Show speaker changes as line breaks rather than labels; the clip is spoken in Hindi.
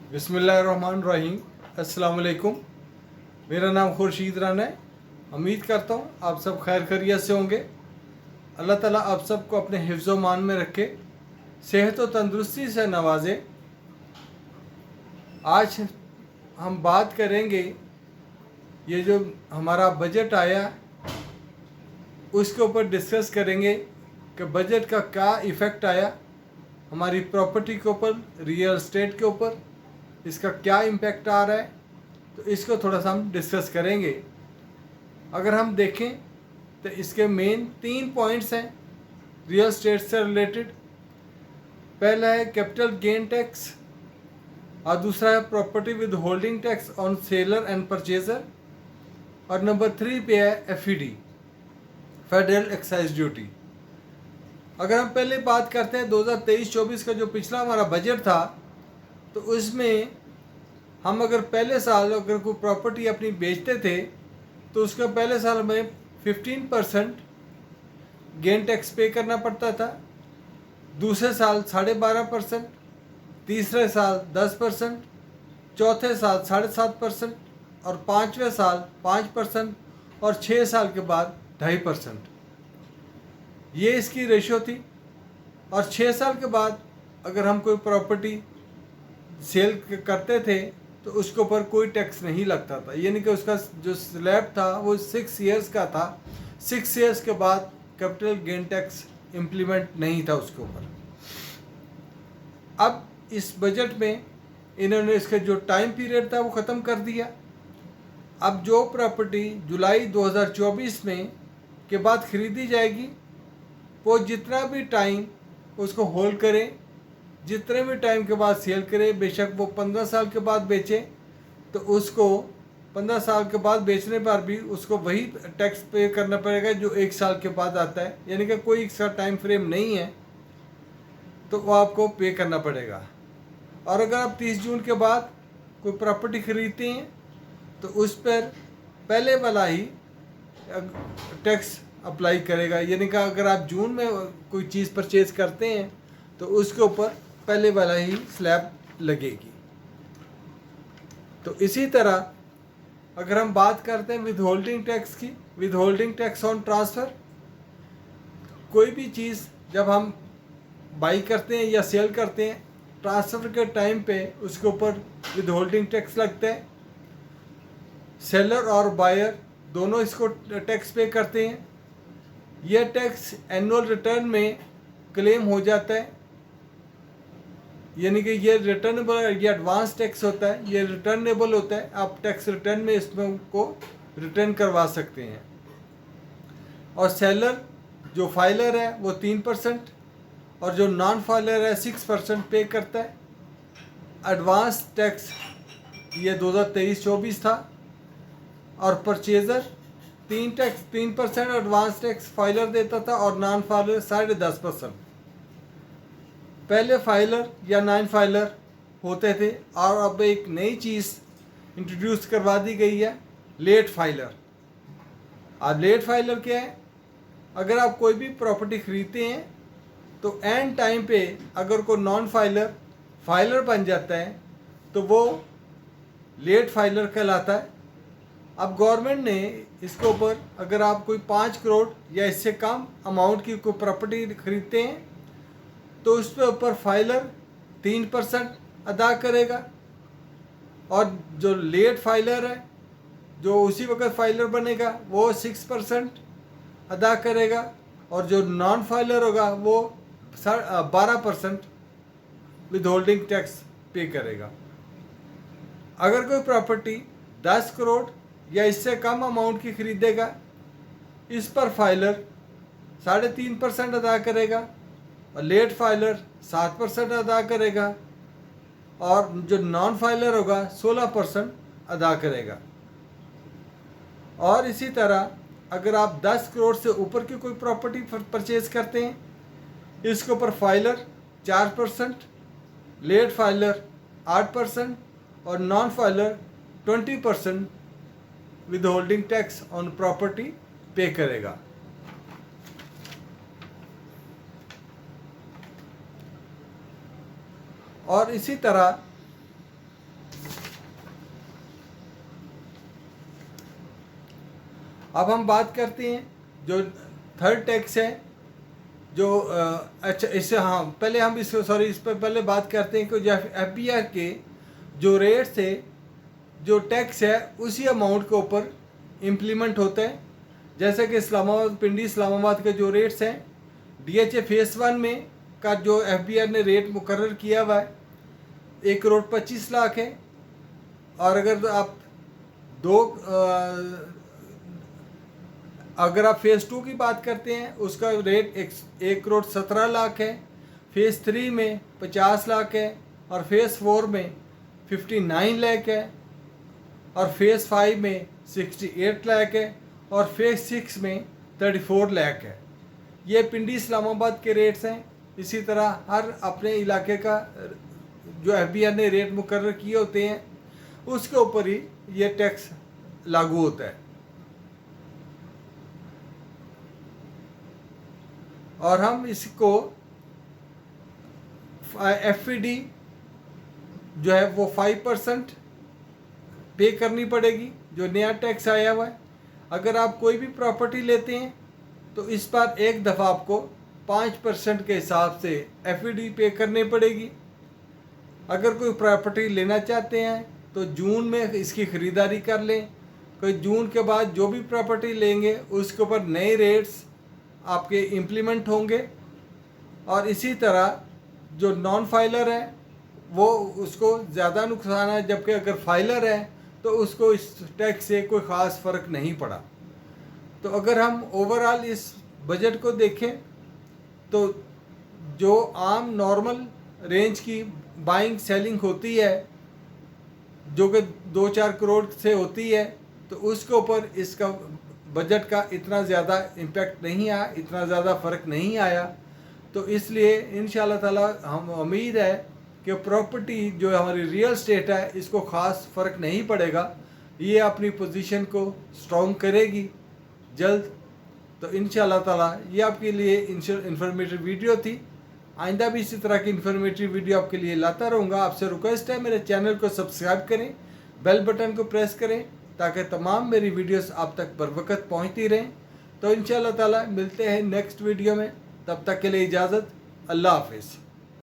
बिस्मिल्लाहिर्रहमानिर्रहीम। अस्सलाम वालेकुम। मेरा नाम खुर्शीद राना है। उम्मीद करता हूँ आप सब खैर खैरियत से होंगे। अल्लाह ताला आप सबको अपने हिफ्ज़ मान में रखे, सेहत और तंदुरुस्ती से नवाजे। आज हम बात करेंगे ये जो हमारा बजट आया उसके ऊपर डिस्कस करेंगे कि बजट का क्या इफ़ेक्ट आया हमारी प्रॉपर्टी के ऊपर, रियल एस्टेट के ऊपर, इसका क्या इम्पेक्ट आ रहा है, तो इसको थोड़ा सा हम डिस्कस करेंगे। अगर हम देखें तो इसके मेन 3 पॉइंट्स हैं रियल एस्टेट से रिलेटेड। पहला है कैपिटल गेन टैक्स और दूसरा है property with holding tax on seller and purchaser, और नंबर 3 पे है एफईडी, फेडरल एक्साइज ड्यूटी। अगर हम पहले बात करते हैं 2023-24 का जो पिछला हमारा बजट था, तो उसमें हम अगर पहले साल अगर कोई प्रॉपर्टी अपनी बेचते थे तो उसका पहले साल में 15% गेन टैक्स पे करना पड़ता था, दूसरे साल 12.5%, तीसरे साल 10%, चौथे साल 7.5% और पाँचवें साल 5% और 6 साल के बाद 2.5%। ये इसकी रेशो थी। और 6 साल के बाद अगर हम कोई प्रॉपर्टी सेल करते थे तो उसके ऊपर कोई टैक्स नहीं लगता था, यानी कि उसका जो स्लैब था वो 6 इयर्स का था। 6 इयर्स के बाद कैपिटल गेन टैक्स इम्प्लीमेंट नहीं था उसके ऊपर। अब इस बजट में इन्होंने इसका जो टाइम पीरियड था वो ख़त्म कर दिया। अब जो प्रॉपर्टी जुलाई 2024 में के बाद ख़रीदी जाएगी वो जितना भी टाइम उसको होल्ड करें, जितने भी टाइम के बाद सेल करे, बेशक वो 15 साल के बाद बेचे तो उसको 15 साल के बाद बेचने पर भी उसको वही टैक्स पे करना पड़ेगा जो 1 साल के बाद आता है, यानी कि कोई इसका टाइम फ्रेम नहीं है, तो वो आपको पे करना पड़ेगा। और अगर आप 30 जून के बाद कोई प्रॉपर्टी खरीदते हैं तो उस पर पहले वाला ही टैक्स अप्लाई करेगा, यानी कि अगर आप जून में कोई चीज़ परचेज करते हैं तो उसके ऊपर पहले वाला ही स्लैब लगेगी। तो इसी तरह अगर हम बात करते हैं विद होल्डिंग टैक्स की, with holding tax on transfer, कोई भी चीज़ जब हम बाई करते हैं या सेल करते हैं, ट्रांसफ़र के टाइम पे उसके ऊपर विद होल्डिंग टैक्स लगता है। सेलर और बायर दोनों इसको टैक्स पे करते हैं। यह टैक्स एनुअल रिटर्न में क्लेम हो जाता है, यानी कि ये रिटर्नेबल, ये एडवांस टैक्स होता है, ये रिटर्नेबल होता है। आप टैक्स रिटर्न में इसमें को रिटर्न करवा सकते हैं। और सेलर जो फाइलर है वो 3% और जो नॉन फाइलर है 6% पे करता है। एडवांस टैक्स ये 2023-24 था। और परचेज़र 3% एडवांस टैक्स फाइलर देता था और नॉन फाइलर 10.5%। पहले फाइलर या नॉन फाइलर होते थे और अब एक नई चीज़ इंट्रोड्यूस करवा दी गई है, लेट फाइलर। अब लेट फाइलर क्या है? अगर आप कोई भी प्रॉपर्टी खरीदते हैं तो एंड टाइम पे अगर कोई नॉन फाइलर फाइलर बन जाता है तो वो लेट फाइलर कहलाता है। अब गवर्नमेंट ने इसके ऊपर अगर आप कोई 5 करोड़ या इससे कम अमाउंट की कोई प्रॉपर्टी खरीदते हैं तो उस पे ऊपर फाइलर 3% अदा करेगा, और जो लेट फाइलर है जो उसी वक्त फाइलर बनेगा वो 6% अदा करेगा, और जो नॉन फाइलर होगा वो 12% विद होल्डिंग टैक्स पे करेगा। अगर कोई प्रॉपर्टी 10 करोड़ या इससे कम अमाउंट की खरीदेगा, इस पर फाइलर 3.5% अदा करेगा और लेट फाइलर 7% अदा करेगा, और जो नॉन फाइलर होगा 16% अदा करेगा। और इसी तरह अगर आप 10 करोड़ से ऊपर की कोई प्रॉपर्टी परचेज करते हैं, इसके ऊपर फाइलर 4%, लेट फाइलर 8% और non filer 20% with holding tax on property पे करेगा। और इसी तरह अब हम बात करते हैं जो थर्ड टैक्स है, जो अच्छा इससे हाँ पहले हम इस पर पहले बात करते हैं कि जो FBR के जो रेट्स है, जो टैक्स है उसी अमाउंट के ऊपर इम्प्लीमेंट होता है। जैसे कि इस्लामाबाद, पिंडी इस्लामाबाद के जो रेट्स हैं, DHA फेस 1 में का जो FBR ने रेट मुकर्रर किया हुआ है 1,25,00,000 है। और अगर आप फेज़ 2 की बात करते हैं उसका रेट 1,17,00,000 है। फेज़ 3 में 50 लाख है और फेज़ 4 में 59 लाख है और फेज़ 5 में 68 लाख है और फेज़ 6 में 34 लाख है। ये पिंडी इस्लामाबाद के रेट्स हैं। इसी तरह हर अपने इलाके का जो FBR ने रेट मुकर्रर किए होते हैं उसके ऊपर ही ये टैक्स लागू होता है। और हम इसको FED जो है वो 5% पे करनी पड़ेगी, जो नया टैक्स आया हुआ है। अगर आप कोई भी प्रॉपर्टी लेते हैं तो इस पर एक दफ़ा आपको 5% के हिसाब से FED पे करनी पड़ेगी। अगर कोई प्रॉपर्टी लेना चाहते हैं तो जून में इसकी ख़रीदारी कर लें। कोई जून के बाद जो भी प्रॉपर्टी लेंगे उसके ऊपर नए रेट्स आपके इम्प्लीमेंट होंगे। और इसी तरह जो नॉन फाइलर है वो उसको ज़्यादा नुकसान है, जबकि अगर फाइलर है तो उसको इस टैक्स से कोई ख़ास फ़र्क नहीं पड़ा। तो अगर हम ओवरऑल इस बजट को देखें तो जो आम नॉर्मल रेंज की बाइंग सेलिंग होती है जो कि 2-4 करोड़ से होती है, तो उसके ऊपर इसका बजट का इतना ज़्यादा इम्पेक्ट नहीं आया, इतना ज़्यादा फ़र्क नहीं आया। तो इसलिए इंशाअल्लाह ताला हम उम्मीद है कि प्रॉपर्टी जो हमारी रियल स्टेट है इसको ख़ास फ़र्क नहीं पड़ेगा, ये अपनी पोजीशन को स्ट्रॉन्ग करेगी जल्द। तो इंशाअल्लाह ताला ये आपके लिए इंफॉर्मेटिव वीडियो थी। आइंदा भी इसी तरह की इन्फॉर्मेटिव वीडियो आपके लिए लाता रहूँगा। आपसे रिक्वेस्ट है मेरे चैनल को सब्सक्राइब करें, बेल बटन को प्रेस करें ताकि तमाम मेरी वीडियोस आप तक बर वक्त पहुँचती रहें। तो इंशाअल्लाह ताला मिलते हैं नेक्स्ट वीडियो में, तब तक के लिए इजाज़त, अल्लाह हाफिज़।